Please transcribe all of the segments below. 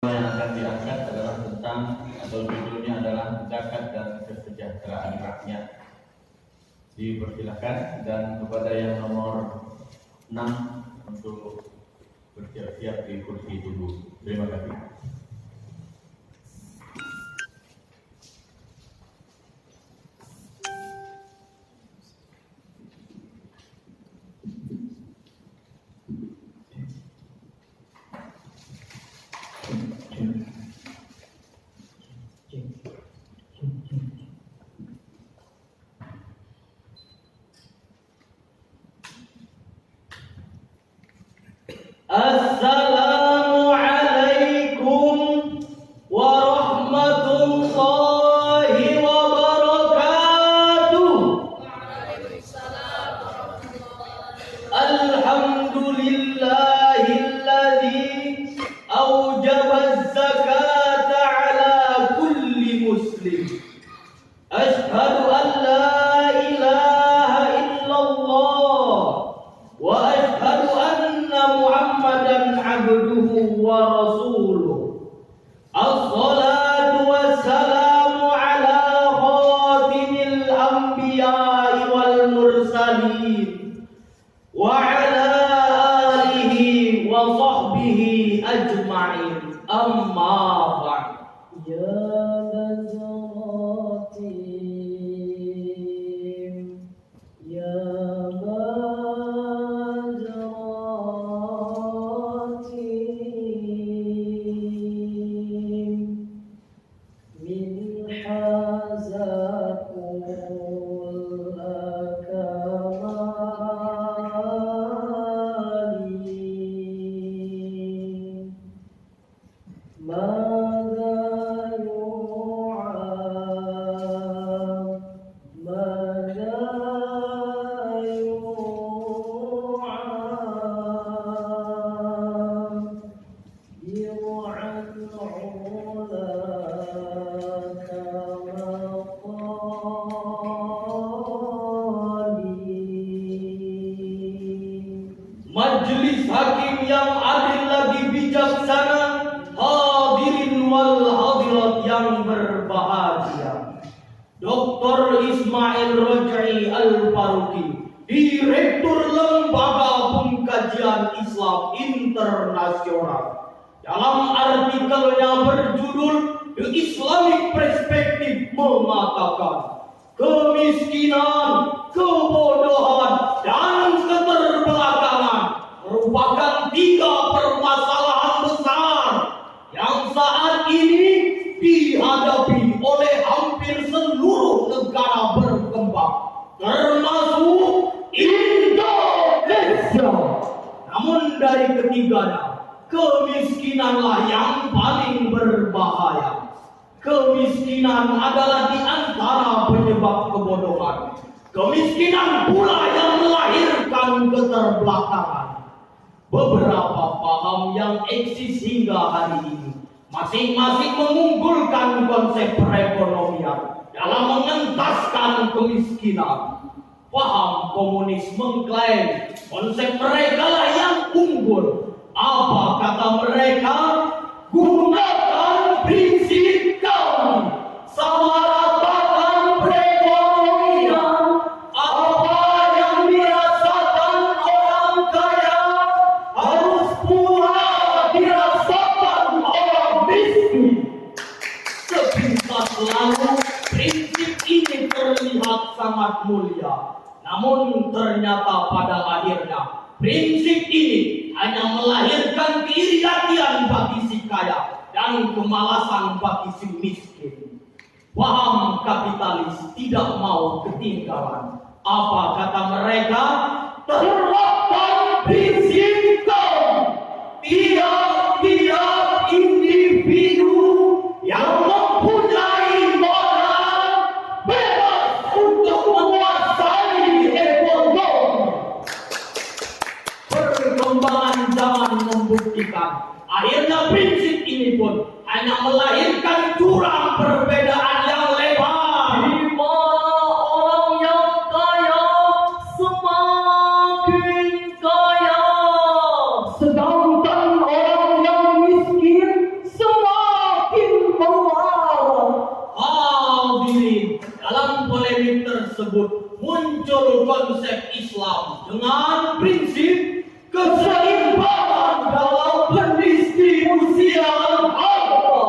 Yang akan diangkat adalah tentang, atau judulnya adalah zakat dan kesejahteraan rakyat. Dipersilakan, dan kepada yang nomor 6 untuk bersiap-siap di kursi dulu. Terima kasih. Assalamualaikum warahmatullahi wabarakatuh. Alhamdulillahilladzi aujaba zakata ala kulli muslim. Ashhadu an la ilaha illallah wa ashhadu anna Muhammadan abduhu wa rasuluh. As-salatu wassalamu ala khatimil anbiya'i wal mursalin wa ala alihi wa sahbihi ajma'in. Amma ba'd. Ya Bazratim, ya Bazratim, min hazakul akamali, mada yu'am, mada yu'am, yu'an ulaka maqali. Majelis hakim yang adil lagi bijaksana, hadirin wal hadirat yang berbahagia. Dr. Ismail Rajai Al-Faruqi, Direktur Lembaga Pengkajian Islam Internasional, dalam artikelnya berjudul The Islamic Perspective mengatakan, kemiskinan, kebodohan, dan keterbelakangan merupakan 3 permasalahan besar yang saat ini dihadapi oleh hampir seluruh negara berkembang, termasuk Indonesia. Namun dari ketiganya, kemiskinanlah yang paling berbahaya. Kemiskinan adalah di antara penyebab kebodohan. Kemiskinan pula yang melahirkan keterbelakangan. Beberapa paham yang eksis hingga hari ini masing-masing mengunggulkan konsep perekonomian dalam mengentaskan kemiskinan. Paham komunis mengklaim konsep mereka lah yang unggul. Apa kata mereka? Gunakan prinsip kami, samaratakan perekonomian. Apa yang dirasakan orang kaya harus pula dirasakan orang miskin. Sepintas lalu prinsip ini terlihat sangat mulia, namun ternyata pada akhirnya prinsip ini hanya melahirkan keirian bagi si kaya dan kemalasan bagi si miskin. Paham kapitalis tidak mau ketinggalan. Apa kata mereka? Terapkan prinsip kaum. Tiap-tiap individu yang mempunyai moral bebas untuk menguasai ekonomi. Perkembangan zaman membuktikan akhirnya prinsip ini pun hanya melahirkan jurang perbedaan yang lebar, di mana orang yang kaya semakin kaya, sedangkan orang yang miskin semakin tersebut muncul konsep Islam dengan prinsip keseimbangan dalam pendistribusian harta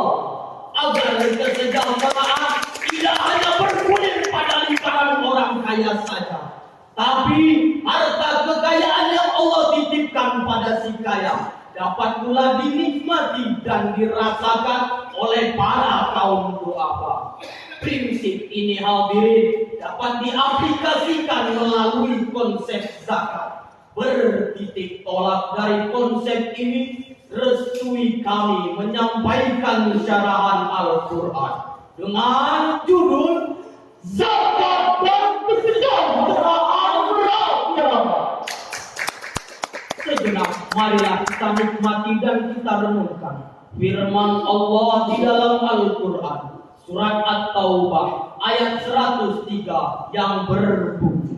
agar kesejahteraan tidak hanya berkulir pada lingkaran orang kaya saja, tapi harta kekayaan yang Allah titipkan pada si kaya dapat pula dinikmati dan dirasakan oleh para kaum duafa. Prinsip ini hadirin dapat diaplikasikan melalui konsep zakat. Bertitik tolak dari konsep ini, restui kami menyampaikan syarahan Al-Quran dengan judul Zakat dan Kesejahteraan Rakyat. Sejenak, marilah kita nikmati dan kita renungkan firman Allah di dalam Al-Quran, surat At-Taubah ayat 103 yang berbunyi,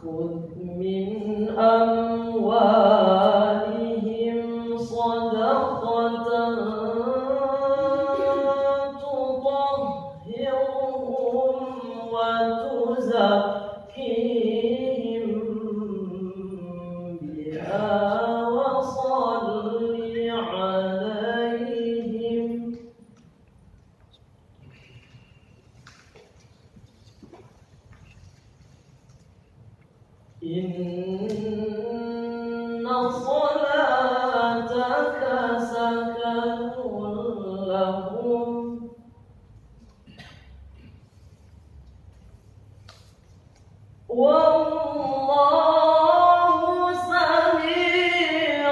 خذ من أموالهم صدقة تطهرهم وتزكيهم بها وصل عليهم إن صلاتك سكن لهم والله سميع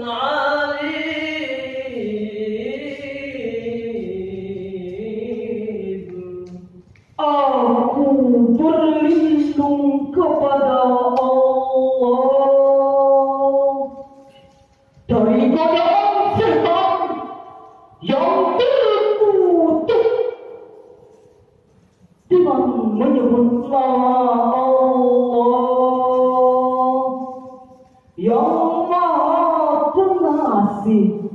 عليم. Aku berlindung kepada Allah dari godaan setan yang terkutuk dengan menyebut nama Allah yang Maha Pengasih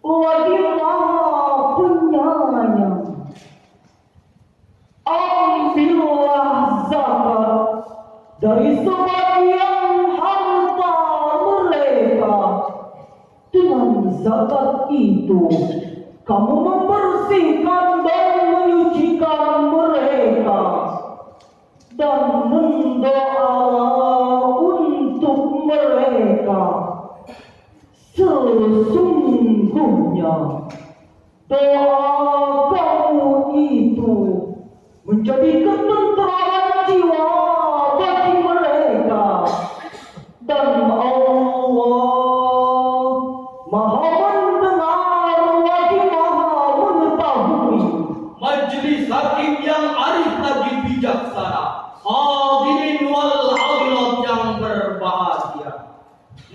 lagi Maha Penyayang. Ambillah zakat dari sebagian harta mereka. Dengan zakat itu kamu membersihkan dan menyucikan mereka, dan mendoalah untuk mereka. Sesungguhnya doa kamu itu menjadi ketenteraman jiwa bagi mereka, dan Allah Maha mendengar lagi Maha mengetahui. Majelis hakim yang arif lagi bijaksana, hadirin wal hadirat yang berbahagia.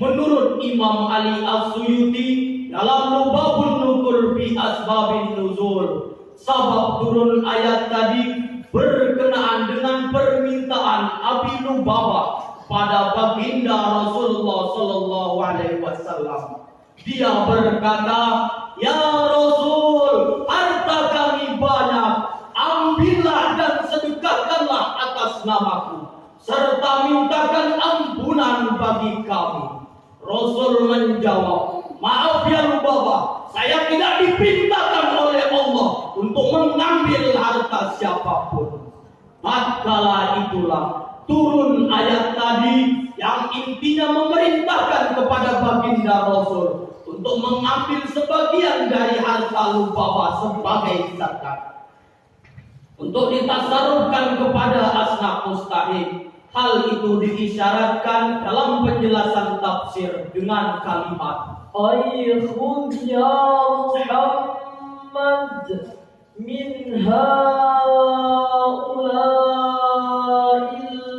Menurut Imam Ali As-Suyuti dalam Lubabun Nukur fi Asbabin Nuzul, sabab turun ayat tadi berkenaan dengan permintaan Abi Lubabah pada baginda Rasulullah Sallallahu Alaihi Wasallam. Dia berkata, "Ya Rasul, harta kami banyak, ambillah dan sedekahkanlah atas namaku, serta mintakan ampunan bagi kami." Rasul menjawab, "Maaf ya Lubabah, saya tidak diperintahkan oleh Allah untuk mengambil harta siapapun." Tatkala itulah turun ayat tadi yang intinya memerintahkan kepada baginda Rasul untuk mengambil sebagian dari harta Lubabah sebagai zakat untuk ditasarufkan kepada asnaf mustahik. Hal itu diisyaratkan dalam penjelasan tafsir dengan kalimat khudh ya Muhammad min haula'il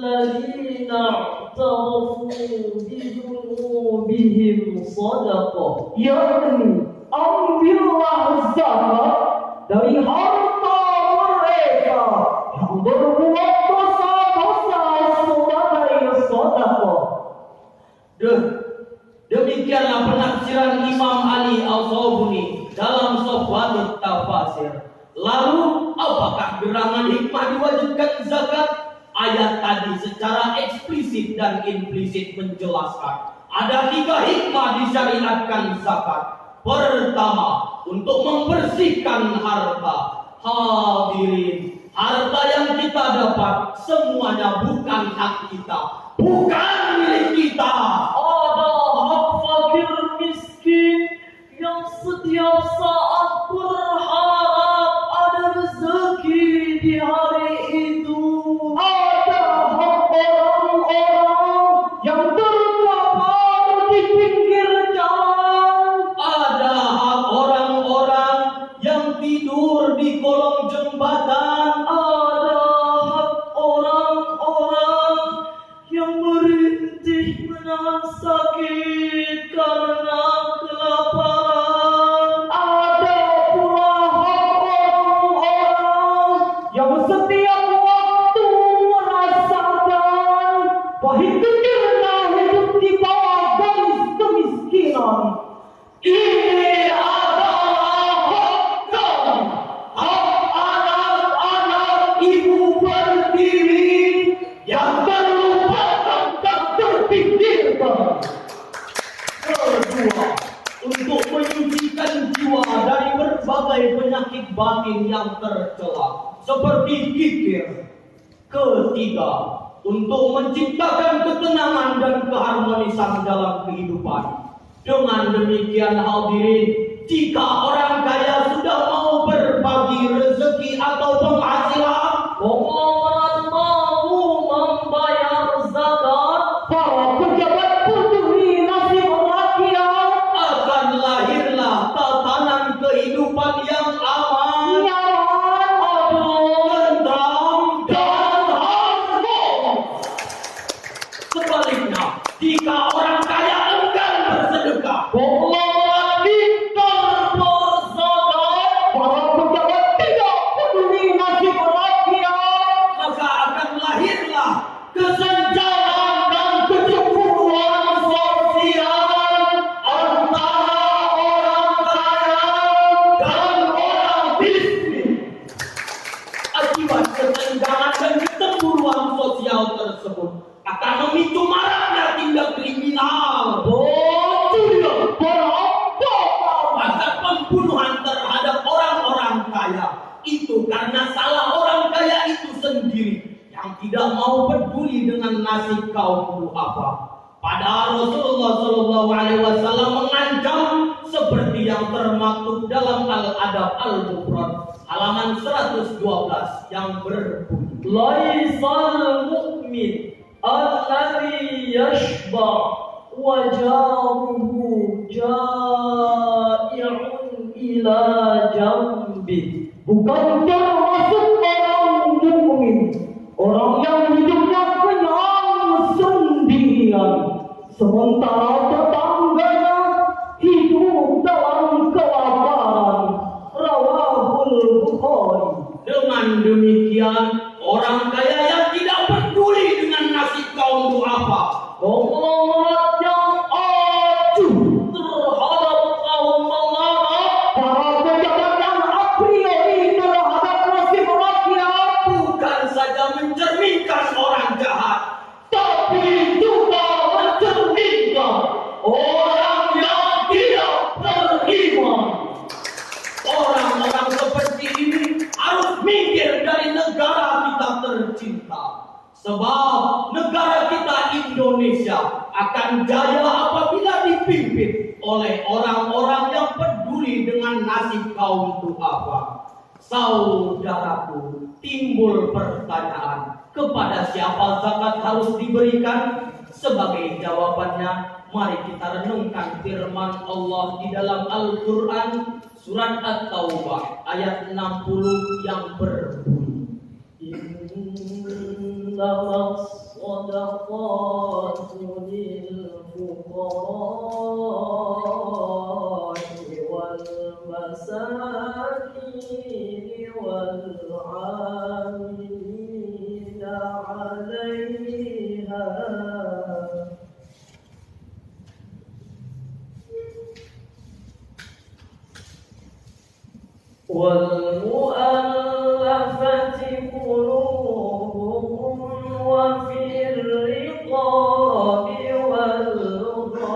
ladzina i'tarafu bidunubihim sadaqah, yakni ambillah zakat dari harta mereka yang berbuat dosa-dosa sebagai sedekah. Demikianlah penafsiran Imam Ali Al-Sabuni dalam Sofwanut Tafasir. Lalu, apakah gerangan hikmah diwajibkan zakat? Ayat tadi secara eksplisit dan implisit menjelaskan ada 3 hikmah disyariatkan zakat. Pertama, untuk membersihkan harta. Hadirin, harta yang kita dapat semuanya bukan hak kita, bukan milik kita. Ada hak fakir miskin yang setiap saat berharap ada rezeki di hari itu. Ada hak orang-orang yang terkapar di pinggir jalan. Ada hak orang-orang yang tidur di kolong jembatan. Ada hak orang-orang yang merintih menahan sakit karena kelaparan. Ada pula hak orang-orang yang setiap waktu merasakan pahit kecilnya hidup di bawah garis kemiskinan. Ini adalah hak kami, hak anak-anak ibu berdiri yang terlupakan dan terpinggirkan. Kedua, untuk menyucikan jiwa dari berbagai penyakit batin yang tercela seperti kikir. Ketiga, untuk menciptakan ketenangan dan keharmonisan dalam kehidupan. Dengan demikian hadirin, jika orang kaya sudah mau berbagi rezeki atau penghasilan, konglomerat mau membayar zakat, para pejabat peduli nasib rakyat, akan lahirlah tatanan kehidupan yang aman, nyaman, tentram, dan harmonis. Sebaliknya, jika orang kaya enggan bersedekah, konglomerat pintar berzakat, para pejabat tidak peduli nasib rakyat, maka akan lahirlah kesenjangan dan kecemburuan sosial antara orang kaya dan orang miskin. Akibat kesenjangan dan kecemburuan sosial tersebut akan memicu maraknya tindak kriminal, bahkan pembunuhan terhadap orang-orang kaya. Itu karena salah orang kaya itu sendiri yang tidak mau peduli dengan nasib kaum duafa. Padahal Rasulullah SAW mengancam seperti yang termaktub dalam Al-Adab Al-Mufrad halaman 112 yang berbunyi, Laisal mu'min alladhi yashba' wajahuhu ja'i'un ila jambi. Bukan termasuk orang mukmin orang yang hidupnya kenyang sendirian, sementara tetangganya hidup dalam kelaparan. Rawahul Bukhari. Dengan demikian, orang kaya yang tidak peduli dengan nasib kaum duafa, konglomerat yang acuh terhadap kaum melarat, para pejabat yang a priori terhadap nasib rakyat, bukan saja mencerminkan orang jahat, tapi juga mencerminkan orang yang tidak beriman. Orang-orang seperti ini harus minggir dari negara kita tercinta. Sebab negara kita Indonesia akan jaya apabila dipimpin oleh orang-orang yang peduli dengan nasib kaum duafa. Saudaraku, timbul pertanyaan, Kepada siapa zakat harus diberikan? Sebagai jawabannya, mari kita renungkan firman Allah di dalam Al-Quran surat At-Taubah ayat 60 yang berbunyi, Innamas sadaqatu lil fuqara'i wal masakin wal 'amilina 'alaiha والمؤلفة قلوبهم وفي الرقاب والغارمين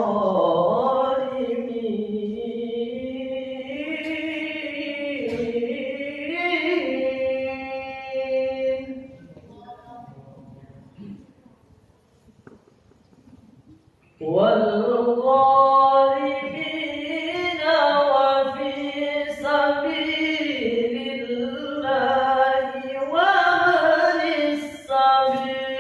وفي سبيل الله وابن السبيل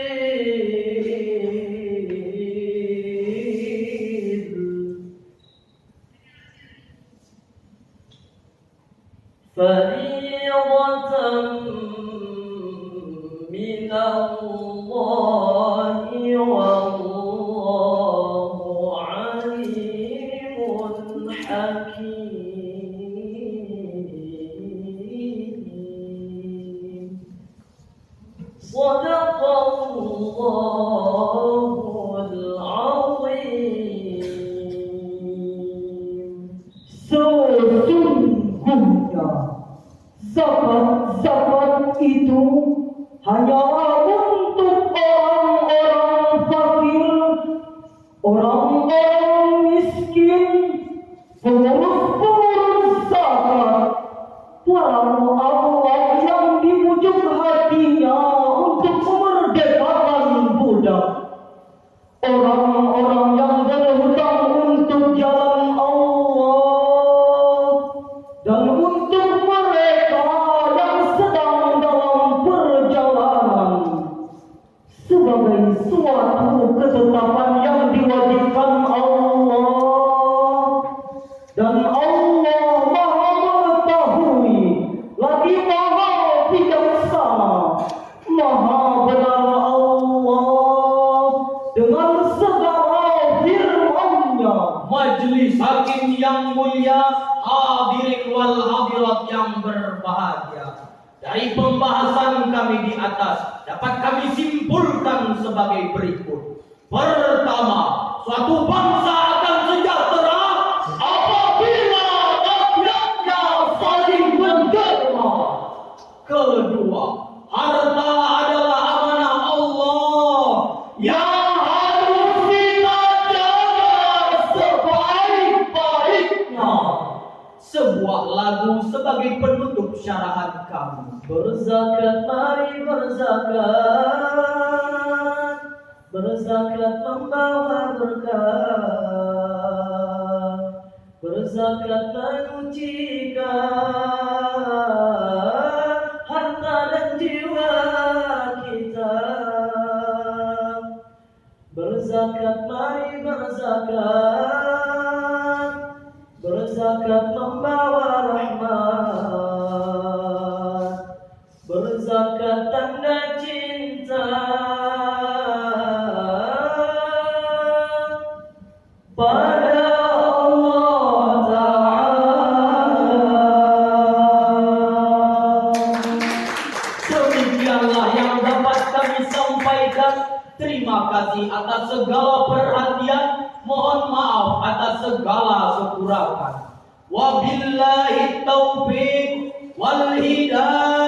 فريضة من الله والله عليم حكيم صدق الله العظيم. Sesungguhnya zakat itu hanyalah untuk orang-orang fakir, orang-orang miskin, pengurus-pengurus zakat, orang Allah yang dibujuk hatinya untuk memerdekakan budak, orang-orang yang berhutang untuk jalan Allah, dan untuk mereka yang sedang dalam perjalanan sebagai suatu ketetapan yang diwajibkan Allah. Dan Allah Maha mengetahui lagi Maha bijaksana, Maha benar Allah dengan segala firman-Nya. Majelis hakim yang mulia, hadirin wal hadirat yang berbahagia. Dari pembahasan kami di atas dapat kami simpulkan sebagai berikut. Pertama, suatu bangsa akan sejahtera apabila rakyatnya saling menderma. Kedua, harta adalah amanah Allah yang harus kita jaga sebaik-baiknya. Sebuah lagu sebagai penutup syarahan kami. Berzakat, mari berzakat, berzakat membawa berkah, berzakat menyucikan harta dan jiwa kita. Berzakat, mari berzakat, berzakat membawa rahmat, berzakat tanda cinta pada Allah Ta'ala. Demikianlah yang dapat kami sampaikan. Terima kasih atas segala perhatian. Mohon maaf atas segala kekurangan. Wabillahi taufiq wal hidayah.